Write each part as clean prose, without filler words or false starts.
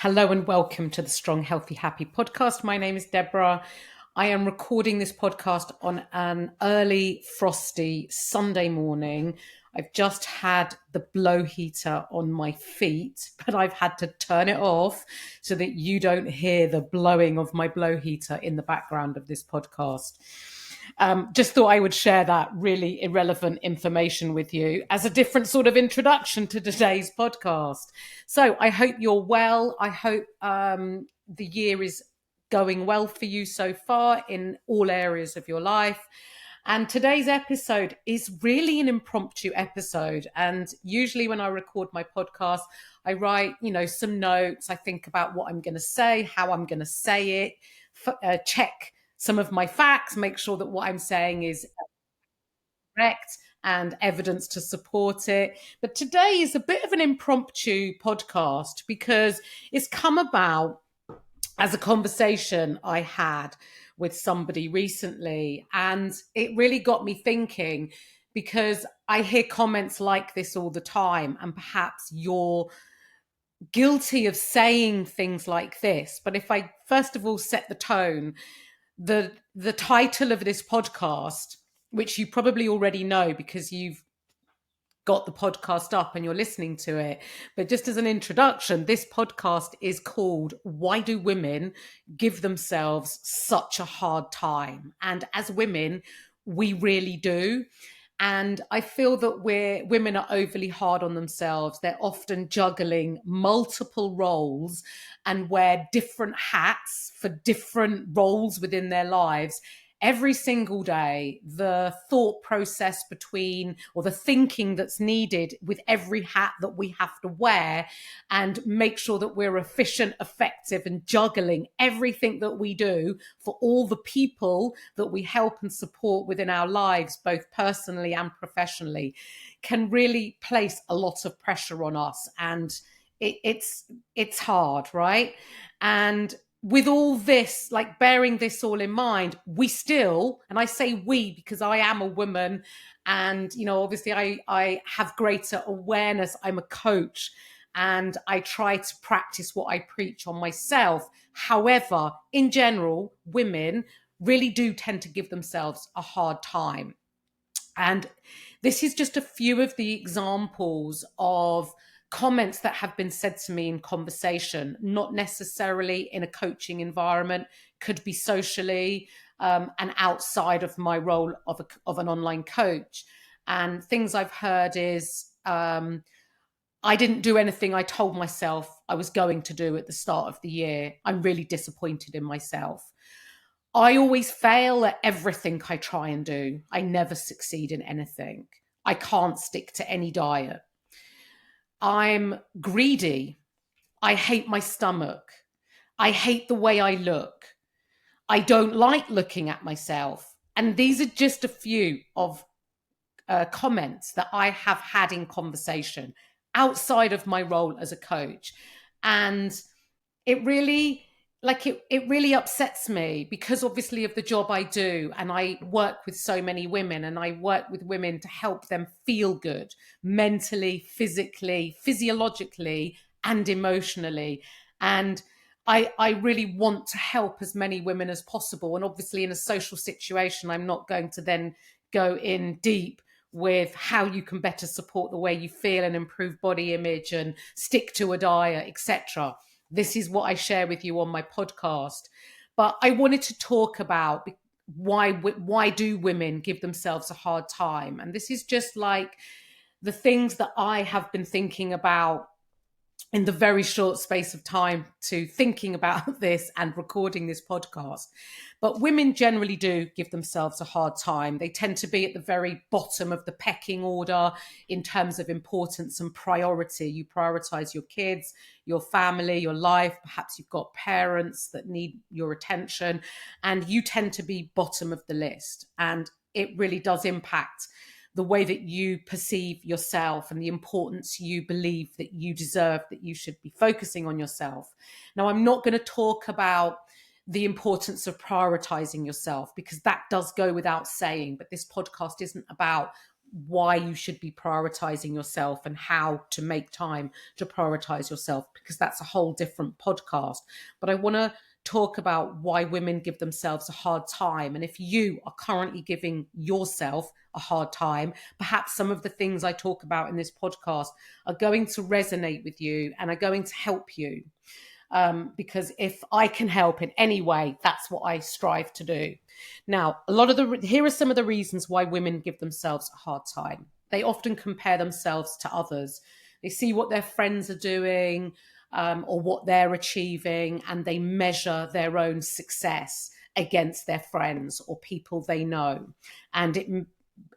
Hello and welcome to the Strong, Healthy, Happy podcast. My name is Deborah. I am recording this podcast on an early, frosty Sunday morning. I've just had the blow heater on my feet, but I've had to turn it off so that you don't hear the blowing of my blow heater in the background of this podcast. Just thought I would share that really irrelevant information with you as a different sort of introduction to today's podcast. So I hope you're well. I hope the year is going well for you so far in all areas of your life. And today's episode is really an impromptu episode. And usually when I record my podcast, I write, some notes. I think about what I'm going to say, how I'm going to say it, check some of my facts, make sure that what I'm saying is correct and evidence to support it. But today is a bit of an impromptu podcast because it's come about as a conversation I had with somebody recently. And it really got me thinking because I hear comments like this all the time, and perhaps you're guilty of saying things like this. But if I first of all set the tone, the title of this podcast, which you probably already know because you've got the podcast up and you're listening to it. But just as an introduction, this podcast is called Why Do Women Give Themselves Such a Hard Time? And as women, we really do. And I feel that women are overly hard on themselves. They're often juggling multiple roles and wear different hats for different roles within their lives every single day. The thought process between, or the thinking that's needed with every hat that we have to wear, and make sure that we're efficient, effective, and juggling everything that we do for all the people that we help and support within our lives, both personally and professionally, can really place a lot of pressure on us. And it's hard, right? And with all this, like bearing this all in mind, we still, and I say we because I am a woman, and obviously I have greater awareness. I'm a coach and I try to practice what I preach on myself. However, in general, women really do tend to give themselves a hard time. And this is just a few of the examples of comments that have been said to me in conversation, not necessarily in a coaching environment, could be socially and outside of my role of an online coach. And things I've heard is, I didn't do anything I told myself I was going to do at the start of the year. I'm really disappointed in myself. I always fail at everything I try and do. I never succeed in anything. I can't stick to any diet. I'm greedy. I hate my stomach. I hate the way I look. I don't like looking at myself. And these are just a few of comments that I have had in conversation outside of my role as a coach. And it really it really upsets me because obviously of the job I do, and I work with so many women, and I work with women to help them feel good mentally, physically, physiologically, and emotionally. And I really want to help as many women as possible. And obviously in a social situation, I'm not going to then go in deep with how you can better support the way you feel and improve body image and stick to a diet, etc. This is what I share with you on my podcast. But I wanted to talk about why do women give themselves a hard time? And this is just like the things that I have been thinking about in the very short space of time to thinking about this and recording this podcast. But women generally do give themselves a hard time. They tend to be at the very bottom of the pecking order in terms of importance and priority. You prioritize your kids, your family, your life. Perhaps you've got parents that need your attention, and you tend to be bottom of the list. And it really does impact the way that you perceive yourself and the importance you believe that you deserve, that you should be focusing on yourself. Now, I'm not going to talk about the importance of prioritizing yourself because that does go without saying, but this podcast isn't about why you should be prioritizing yourself and how to make time to prioritize yourself, because that's a whole different podcast. But I want to talk about why women give themselves a hard time. And if you are currently giving yourself a hard time, perhaps some of the things I talk about in this podcast are going to resonate with you and are going to help you. Because if I can help in any way, that's what I strive to do. Now, here are some of the reasons why women give themselves a hard time. They often compare themselves to others. They see what their friends are doing, or what they're achieving, and they measure their own success against their friends or people they know. And it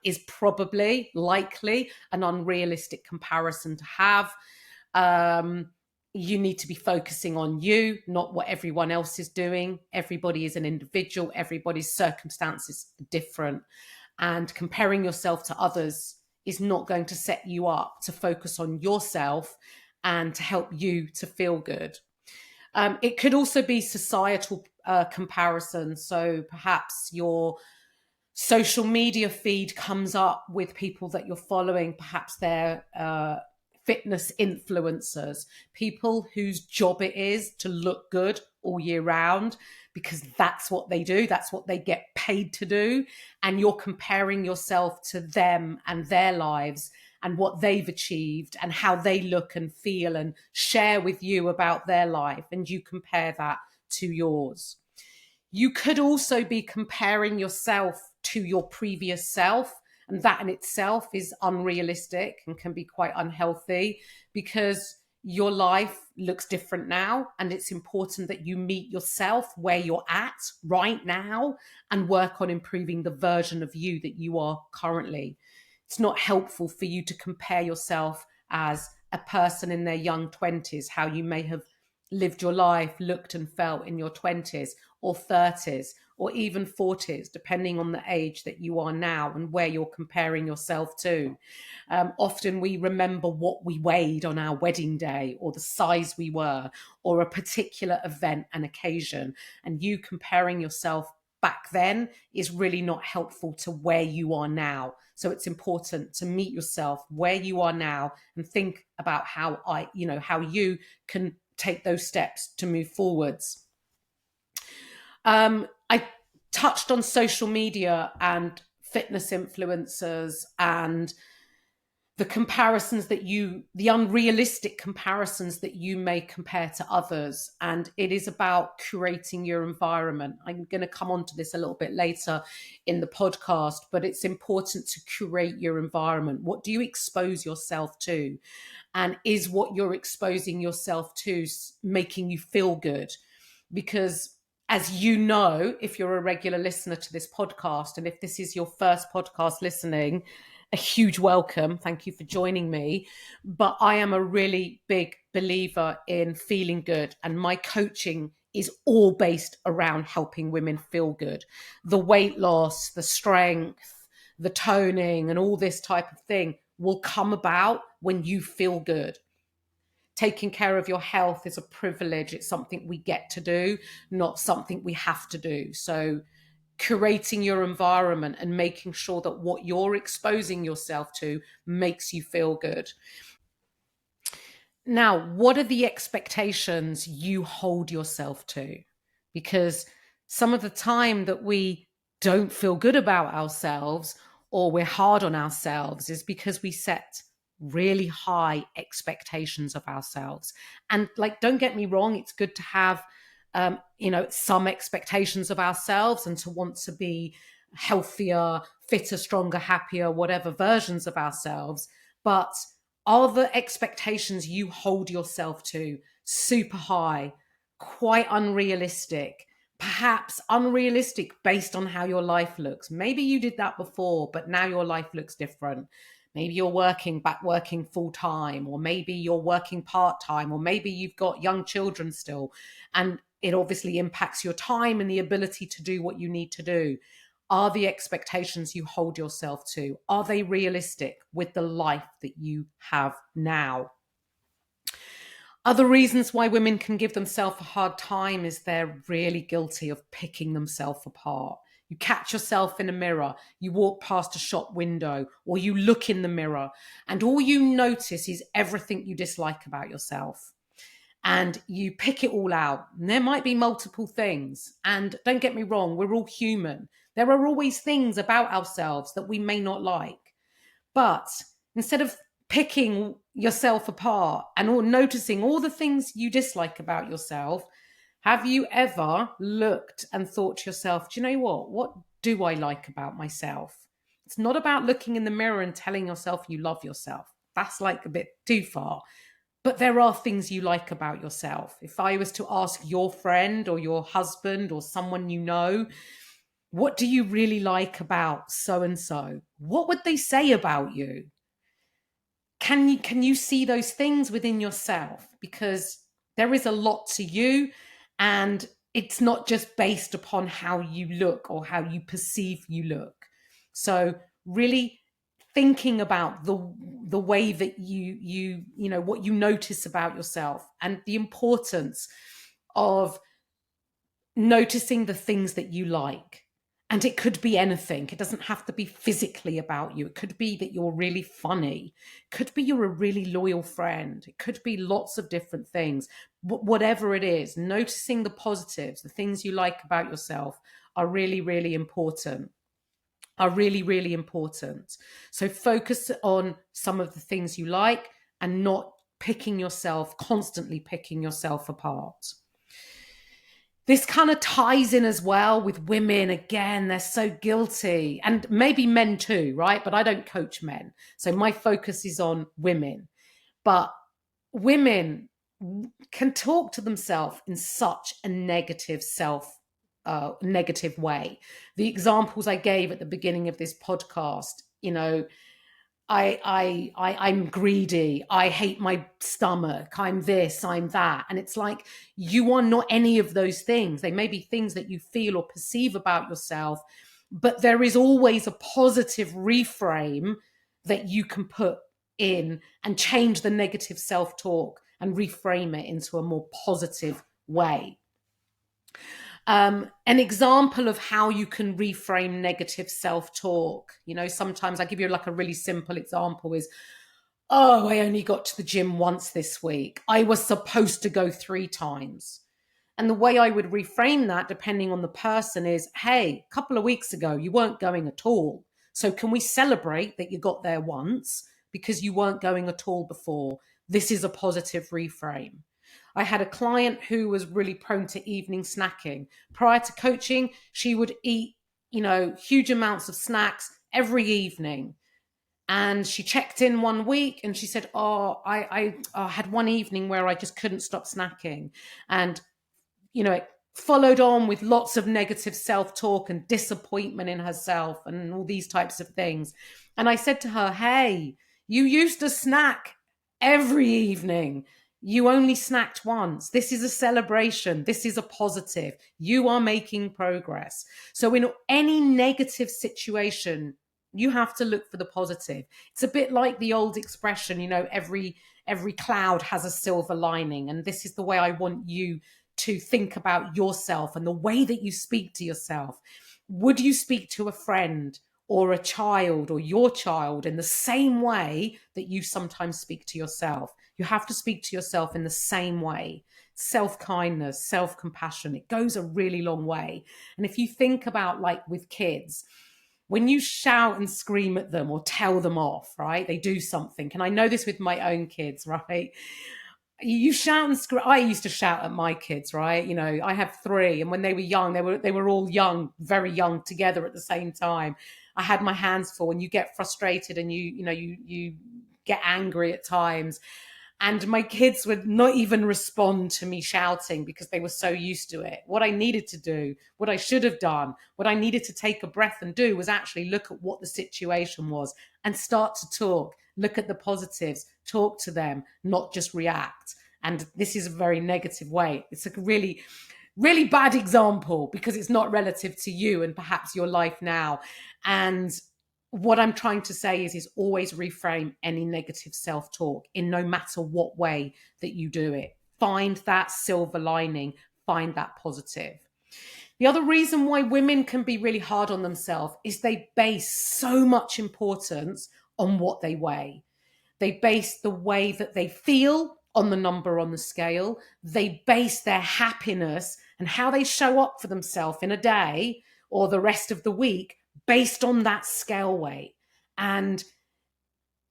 is probably likely an unrealistic comparison to have. You need to be focusing on you, not what everyone else is doing. Everybody is an individual. Everybody's circumstances are different. And comparing yourself to others is not going to set you up to focus on yourself and to help you to feel good. It could also be societal comparison. So perhaps your social media feed comes up with people that you're following. Perhaps they're fitness influencers, people whose job it is to look good all year round, because that's what they do. That's what they get paid to do. And you're comparing yourself to them and their lives and what they've achieved and how they look and feel and share with you about their life. And you compare that to yours. You could also be comparing yourself to your previous self. And that in itself is unrealistic and can be quite unhealthy, because your life looks different now. And it's important that you meet yourself where you're at right now and work on improving the version of you that you are currently. It's not helpful for you to compare yourself as a person in their young 20s, how you may have lived your life, looked and felt in your 20s or 30s or even 40s, depending on the age that you are now and where you're comparing yourself to. Often we remember what we weighed on our wedding day or the size we were or a particular event and occasion. And you comparing yourself back then is really not helpful to where you are now. So it's important to meet yourself where you are now and think about how you can take those steps to move forwards. I touched on social media and fitness influencers and the unrealistic comparisons that you may compare to others. And it is about curating your environment. I'm going to come on to this a little bit later in the podcast, but it's important to curate your environment. What do you expose yourself to? And is what you're exposing yourself to making you feel good? Because as you know, if you're a regular listener to this podcast, and if this is your first podcast listening, a huge welcome. Thank you for joining me. But I am a really big believer in feeling good, and my coaching is all based around helping women feel good. The weight loss, the strength, the toning, and all this type of thing will come about when you feel good. Taking care of your health is a privilege. It's something we get to do, not something we have to do. So curating your environment and making sure that what you're exposing yourself to makes you feel good. Now, what are the expectations you hold yourself to? Because some of the time that we don't feel good about ourselves or we're hard on ourselves is because we set really high expectations of ourselves. And don't get me wrong, it's good to have some expectations of ourselves and to want to be healthier, fitter, stronger, happier, whatever versions of ourselves. But are the expectations you hold yourself to super high, quite unrealistic, perhaps unrealistic based on how your life looks? Maybe you did that before, but now your life looks different. Maybe you're working full time, or maybe you're working part time, or maybe you've got young children still. And it obviously impacts your time and the ability to do what you need to do. Are the expectations you hold yourself to, are they realistic with the life that you have now? Other reasons why women can give themselves a hard time is they're really guilty of picking themselves apart. You catch yourself in a mirror, you walk past a shop window, or you look in the mirror, and all you notice is everything you dislike about yourself. And you pick it all out. And there might be multiple things. And don't get me wrong, we're all human. There are always things about ourselves that we may not like. But instead of picking yourself apart and or noticing all the things you dislike about yourself, have you ever looked and thought to yourself, do you know what? What do I like about myself? It's not about looking in the mirror and telling yourself you love yourself. That's like a bit too far. But there are things you like about yourself. If I was to ask your friend or your husband or someone you know, what do you really like about so and so? What would they say about you? Can you see those things within yourself? Because there is a lot to you, and it's not just based upon how you look or how you perceive you look. So really thinking about the way that you know what you notice about yourself, and the importance of noticing the things that you like. And it could be anything. It doesn't have to be physically about you. It could be that you're really funny. It could be you're a really loyal friend. It could be lots of different things. Whatever it is, noticing the positives, the things you like about yourself are really, really important. Are really, really important. So focus on some of the things you like and not constantly picking yourself apart. This kind of ties in as well with women. Again, they're so guilty, and maybe men too, right? But I don't coach men. So my focus is on women. But women can talk to themselves in such a negative way. The examples I gave at the beginning of this podcast, you know, I'm greedy. I hate my stomach. I'm this, I'm that. And it's like, you are not any of those things. They may be things that you feel or perceive about yourself, but there is always a positive reframe that you can put in and change the negative self-talk and reframe it into a more positive way. An example of how you can reframe negative self-talk, you know, sometimes I give you like a really simple example is, oh, I only got to the gym once this week. I was supposed to go 3 times. And the way I would reframe that, depending on the person, is, hey, a couple of weeks ago, you weren't going at all. So can we celebrate that you got there once because you weren't going at all before? This is a positive reframe. I had a client who was really prone to evening snacking. Prior to coaching, she would eat, you know, huge amounts of snacks every evening. And she checked in one week and she said, oh, I had one evening where I just couldn't stop snacking. And, you know, it followed on with lots of negative self-talk and disappointment in herself and all these types of things. And I said to her, hey, you used to snack every evening. You only snacked once. This is a celebration. This is a positive. You are making progress. So in any negative situation, you have to look for the positive. It's a bit like the old expression, you know, every cloud has a silver lining. And this is the way I want you to think about yourself and the way that you speak to yourself. Would you speak to a friend or a child or your child in the same way that you sometimes speak to yourself? You have to speak to yourself in the same way. Self-kindness, self-compassion, it goes a really long way. And if you think about, like with kids, when you shout and scream at them or tell them off, right, they do something. And I know this with my own kids, right? You shout and scream. I used to shout at my kids, right? You know, I have 3, and when they were young, they were all young, very young together at the same time. I had my hands full, and you get frustrated, and you get angry at times. And my kids would not even respond to me shouting because they were so used to it. What I needed to do, what I should have done, what I needed to take a breath and do was actually look at what the situation was and start to talk, look at the positives, talk to them, not just react. And this is a very negative way. It's a really, really bad example because it's not relative to you and perhaps your life now. And what I'm trying to say is always reframe any negative self-talk in no matter what way that you do it. Find that silver lining, find that positive. The other reason why women can be really hard on themselves is they base so much importance on what they weigh. They base the way that they feel on the number on the scale. They base their happiness and how they show up for themselves in a day or the rest of the week based on that scale weight. And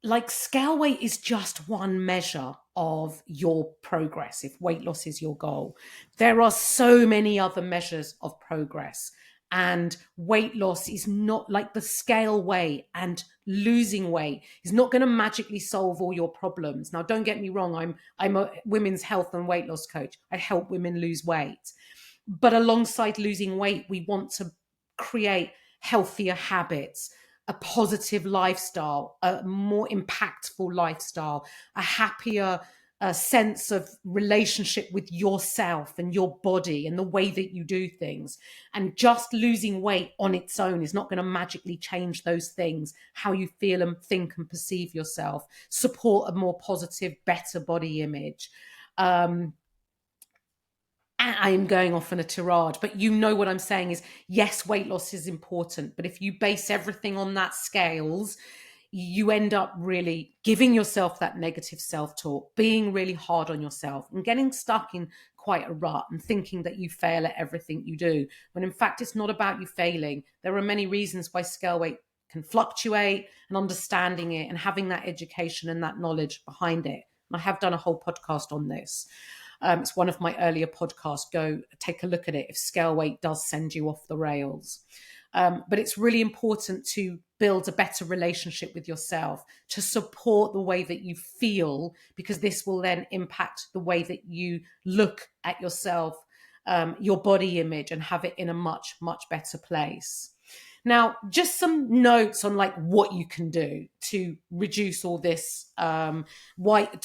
like, scale weight is just one measure of your progress if weight loss is your goal. There are so many other measures of progress, and weight loss is not like the scale weight, and losing weight is not going to magically solve all your problems. Now, don't get me wrong, I'm a women's health and weight loss coach. I help women lose weight, but alongside losing weight, we want to create healthier habits, a positive lifestyle, a more impactful lifestyle, a happier sense of relationship with yourself and your body and the way that you do things. And just losing weight on its own is not going to magically change those things, how you feel and think and perceive yourself, support a more positive, better body image. I am going off on a tirade, but you know what I'm saying is, yes, weight loss is important, but if you base everything on that scales, you end up really giving yourself that negative self-talk, being really hard on yourself and getting stuck in quite a rut and thinking that you fail at everything you do, when in fact it's not about you failing. There are many reasons why scale weight can fluctuate, and understanding it and having that education and that knowledge behind it. And I have done a whole podcast on this. It's one of my earlier podcasts. Go take a look at it if scale weight does send you off the rails. But it's really important to build a better relationship with yourself, to support the way that you feel, because this will then impact the way that you look at yourself, your body image, and have it in a much, much better place. Now, just some notes on like what you can do to reduce all this, to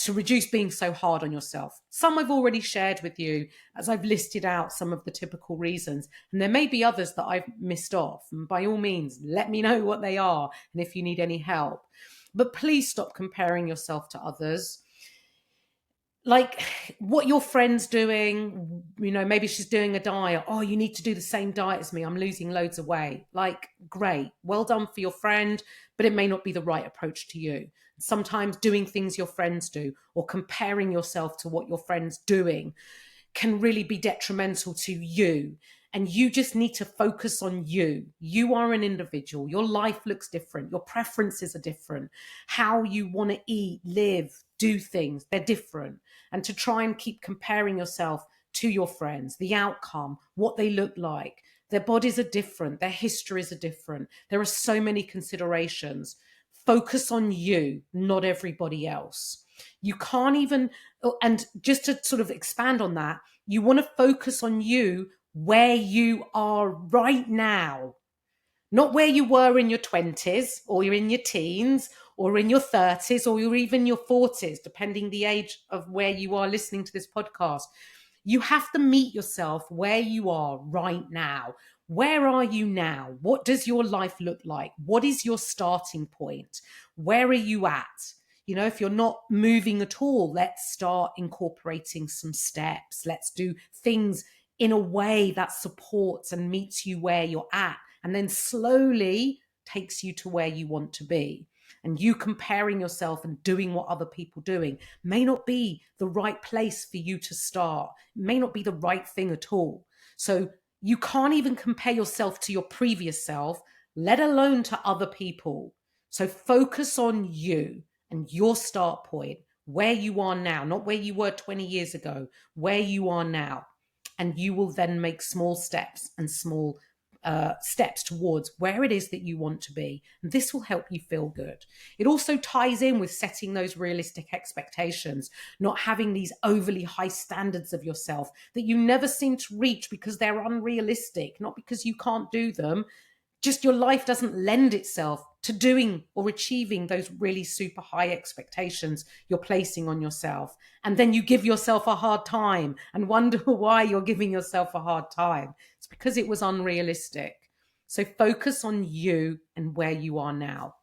reduce being so hard on yourself. Some I've already shared with you as I've listed out some of the typical reasons, and there may be others that I've missed off. And by all means, let me know what they are and if you need any help. But please stop comparing yourself to others. Like, what your friend's doing, maybe she's doing a diet. Oh, you need to do the same diet as me, I'm losing loads of weight. Like, great, well done for your friend, but it may not be the right approach to you. Sometimes doing things your friends do or comparing yourself to what your friend's doing can really be detrimental to you. And you just need to focus on you. You are an individual. Your life looks different. Your preferences are different. How you want to eat, live, do things, they're different. And to try and keep comparing yourself to your friends, the outcome, what they look like, their bodies are different, their histories are different. There are so many considerations. Focus on you, not everybody else. You can't even, and just to sort of expand on that, you want to focus on you where you are right now, not where you were in your 20s or you're in your teens or in your 30s or you're even your 40s, depending the age of where you are listening to this podcast. You have to meet yourself where you are right now. Where are you now? What does your life look like? What is your starting point? Where are you at? If you're not moving at all, let's start incorporating some steps. Let's do things in a way that supports and meets you where you're at, and then slowly takes you to where you want to be. And you comparing yourself and doing what other people are doing may not be the right place for you to start. It may not be the right thing at all. So you can't even compare yourself to your previous self, let alone to other people. So focus on you and your start point, where you are now, not where you were 20 years ago, where you are now. And you will then make small steps and small steps towards where it is that you want to be. And this will help you feel good. It also ties in with setting those realistic expectations, not having these overly high standards of yourself that you never seem to reach because they're unrealistic, not because you can't do them. Just your life doesn't lend itself to doing or achieving those really super high expectations you're placing on yourself. And then you give yourself a hard time and wonder why you're giving yourself a hard time. It's because it was unrealistic. So focus on you and where you are now.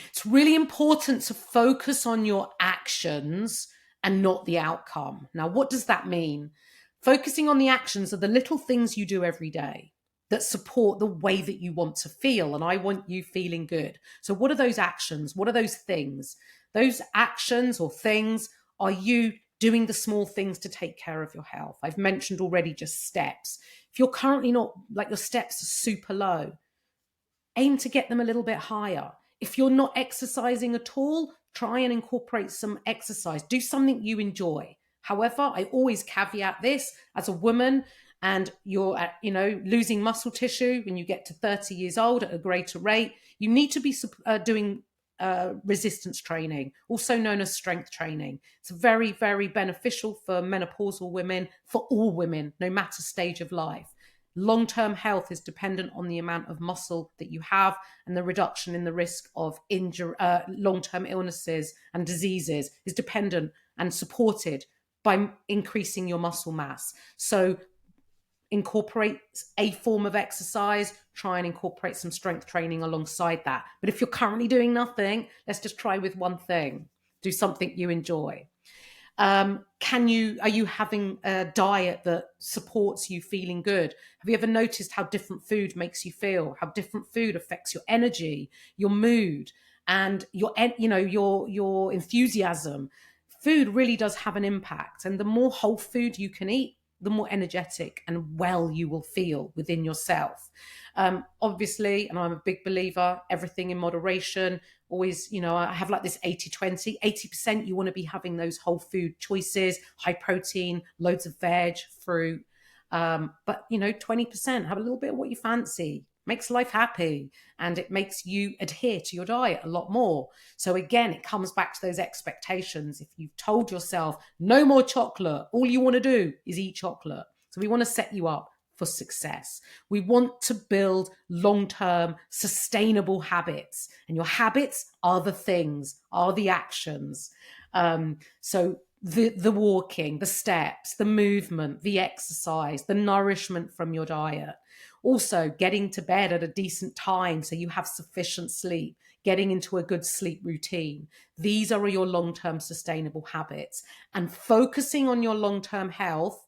It's really important to focus on your actions and not the outcome. Now, what does that mean? Focusing on the actions are the little things you do every day that support the way that you want to feel. And I want you feeling good. So, what are those actions? What are those things? Those actions or things are you doing the small things to take care of your health. I've mentioned already just steps. If you're currently not, like, your steps are super low, aim to get them a little bit higher. If you're not exercising at all, try and incorporate some exercise. Do something you enjoy. However, I always caveat this as a woman, and you're losing muscle tissue when you get to 30 years old at a greater rate, you need to be doing resistance training, also known as strength training. It's very, very beneficial for menopausal women, for all women, no matter stage of life. Long-term health is dependent on the amount of muscle that you have, and the reduction in the risk of injury, long-term illnesses and diseases is dependent and supported by increasing your muscle mass. So incorporate a form of exercise, try and incorporate some strength training alongside that. But if you're currently doing nothing, let's just try with one thing. Do something you enjoy. Are you having a diet that supports you feeling good? Have you ever noticed how different food makes you feel? How different food affects your energy, your mood, and your enthusiasm? Food really does have an impact, and the more whole food you can eat, the more energetic and well you will feel within yourself. Obviously, and I'm a big believer, everything in moderation. Always, I have like this 80-20. 80% you want to be having those whole food choices, high protein, loads of veg, fruit. But 20%, have a little bit of what you fancy. Makes life happy, and it makes you adhere to your diet a lot more. So again, it comes back to those expectations. If you've told yourself no more chocolate, all you want to do is eat chocolate. So we want to set you up for success. We want to build long-term sustainable habits, and your habits are the things, are the actions. So the walking, the steps, the movement, the exercise, the nourishment from your diet. Also, getting to bed at a decent time so you have sufficient sleep, getting into a good sleep routine. These are your long-term sustainable habits. And focusing on your long-term health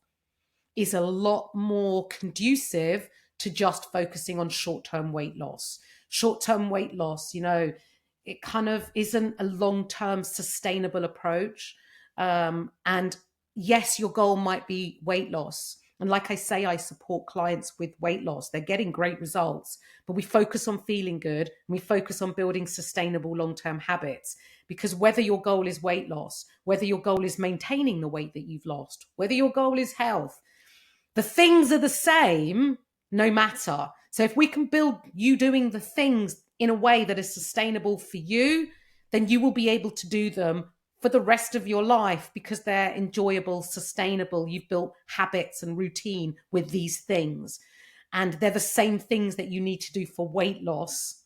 is a lot more conducive to just focusing on short-term weight loss. Short-term weight loss, it kind of isn't a long-term sustainable approach. And yes, your goal might be weight loss. And like I say, I support clients with weight loss. They're getting great results, but we focus on feeling good, and we focus on building sustainable long-term habits. Because whether your goal is weight loss, whether your goal is maintaining the weight that you've lost, whether your goal is health, the things are the same no matter. So if we can build you doing the things in a way that is sustainable for you, then you will be able to do them for the rest of your life because they're enjoyable, sustainable. You've built habits and routine with these things, and they're the same things that you need to do for weight loss.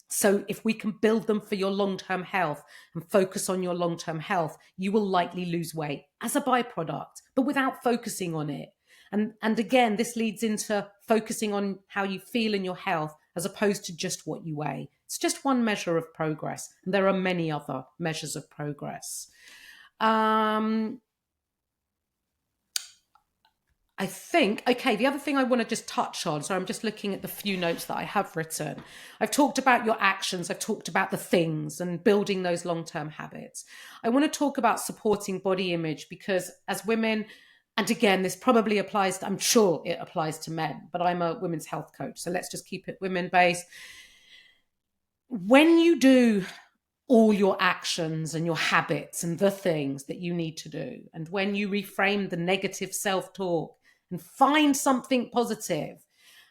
So if we can build them for your long-term health and focus on your long-term health, you will likely lose weight as a byproduct, but without focusing on it. And again, this leads into focusing on how you feel in your health as opposed to just what you weigh. It's just one measure of progress, and there are many other measures of progress. I think, okay, the other thing I want to just touch on, so I'm just looking at the few notes that I have written. I've talked about your actions, I've talked about the things and building those long-term habits. I want to talk about supporting body image because as women, and again, this probably applies, I'm sure it applies to men, but I'm a women's health coach, so let's just keep it women-based. When you do all your actions and your habits and the things that you need to do, and when you reframe the negative self-talk and find something positive,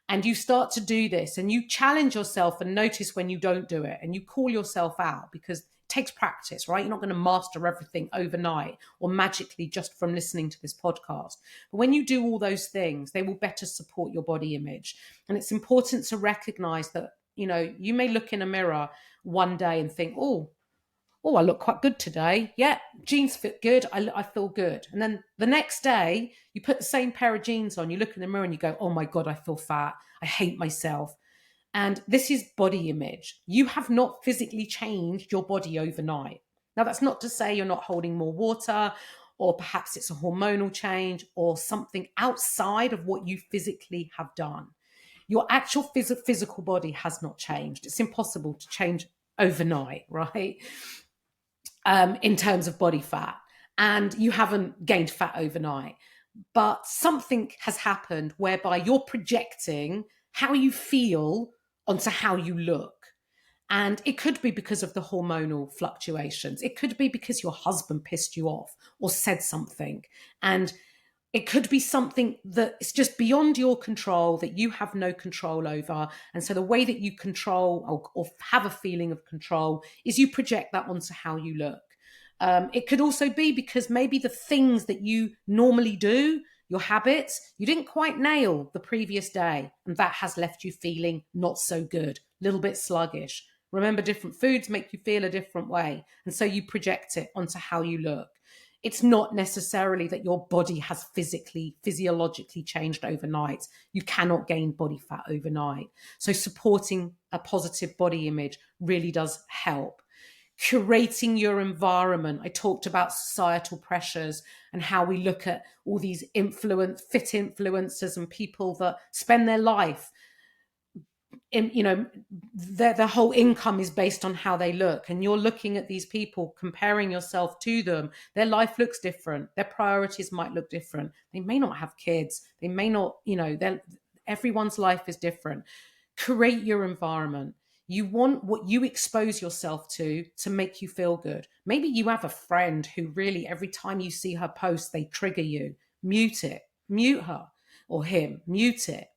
and you start to do this and you challenge yourself and notice when you don't do it and you call yourself out, because it takes practice, right? You're not going to master everything overnight or magically just from listening to this podcast. But when you do all those things, they will better support your body image. And it's important to recognize that, you may look in a mirror one day and think, oh, I look quite good today. Yeah, jeans fit good. I feel good. And then the next day, you put the same pair of jeans on, you look in the mirror and you go, oh my God, I feel fat. I hate myself. And this is body image. You have not physically changed your body overnight. Now, that's not to say you're not holding more water or perhaps it's a hormonal change or something outside of what you physically have done. Your actual physical body has not changed. It's impossible to change overnight, right? In terms of body fat. And you haven't gained fat overnight. But something has happened whereby you're projecting how you feel onto how you look. And it could be because of the hormonal fluctuations. It could be because your husband pissed you off or said something. And it could be something that is just beyond your control, that you have no control over. And so the way that you control or have a feeling of control is you project that onto how you look. It could also be because maybe the things that you normally do, your habits, you didn't quite nail the previous day. And that has left you feeling not so good, a little bit sluggish. Remember, different foods make you feel a different way. And so you project it onto how you look. It's not necessarily that your body has physiologically changed overnight. You cannot gain body fat overnight. So supporting a positive body image really does help. Curating your environment. I talked about societal pressures and how we look at all these fit influencers and people that spend their life their whole income is based on how they look, and you're looking at these people, comparing yourself to them. Their life looks different, their priorities might look different, they may not have kids, they may not, everyone's life is different. Create your environment. You want what you expose yourself to make you feel good. Maybe you have a friend who really, every time you see her post, they trigger you. Mute her or him, mute it.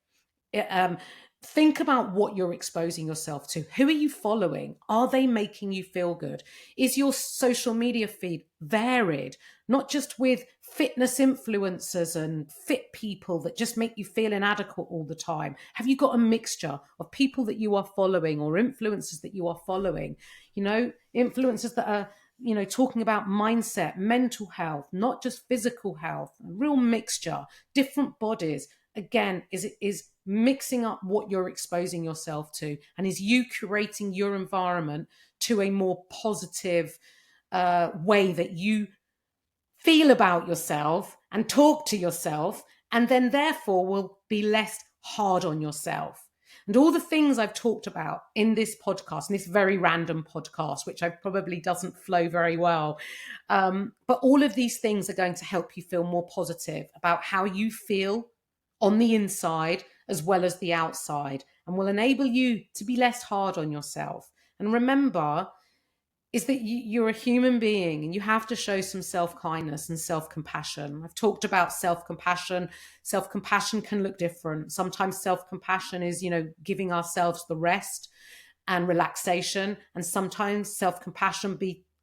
Think about what you're exposing yourself to. Who are you following? Are they making you feel good? Is your social media feed varied, not just with fitness influencers and fit people that just make you feel inadequate all the time? Have you got a mixture of people that you are following or influencers that you are following? Influencers that are talking about mindset, mental health, not just physical health, a real mixture, different bodies. Again, is mixing up what you're exposing yourself to, and is you curating your environment to a more positive way that you feel about yourself and talk to yourself, and then therefore will be less hard on yourself. And all the things I've talked about in this podcast, in this very random podcast, which I probably doesn't flow very well, but all of these things are going to help you feel more positive about how you feel on the inside as well as the outside, and will enable you to be less hard on yourself. And remember, is that you're a human being and you have to show some self-kindness and self-compassion. I've talked about self-compassion. Self-compassion can look different. Sometimes self-compassion is, giving ourselves the rest and relaxation. And sometimes self-compassion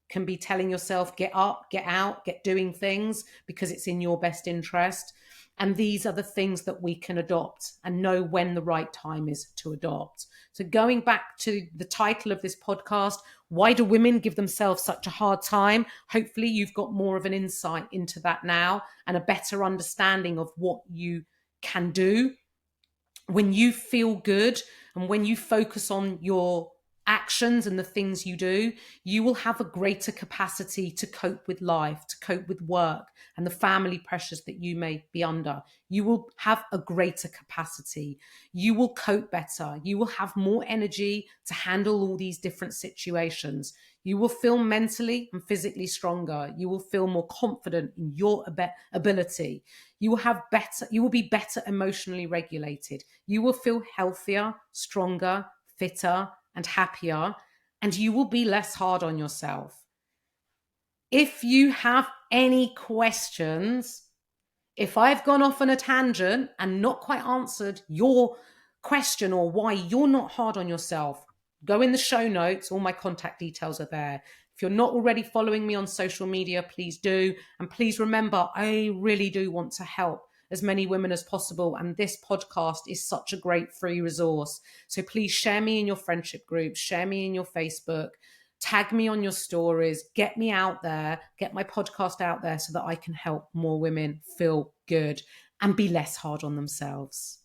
can be telling yourself, get up, get out, get doing things because it's in your best interest. And these are the things that we can adopt and know when the right time is to adopt. So going back to the title of this podcast, why do women give themselves such a hard time? Hopefully you've got more of an insight into that now and a better understanding of what you can do when you feel good and when you focus on your actions and the things you do. You will have a greater capacity to cope with life, to cope with work and the family pressures that you may be under. You will have a greater capacity. You will cope better. You will have more energy to handle all these different situations. You will feel mentally and physically stronger. You will feel more confident in your ability. You will be better emotionally regulated. You will feel healthier, stronger, fitter, and happier, and you will be less hard on yourself. If you have any questions, if I've gone off on a tangent and not quite answered your question or why you're not hard on yourself, go in the show notes. All my contact details are there. If you're not already following me on social media, please do. And please remember, I really do want to help as many women as possible. And this podcast is such a great free resource. So please share me in your friendship groups, share me in your Facebook, tag me on your stories, get me out there, get my podcast out there so that I can help more women feel good and be less hard on themselves.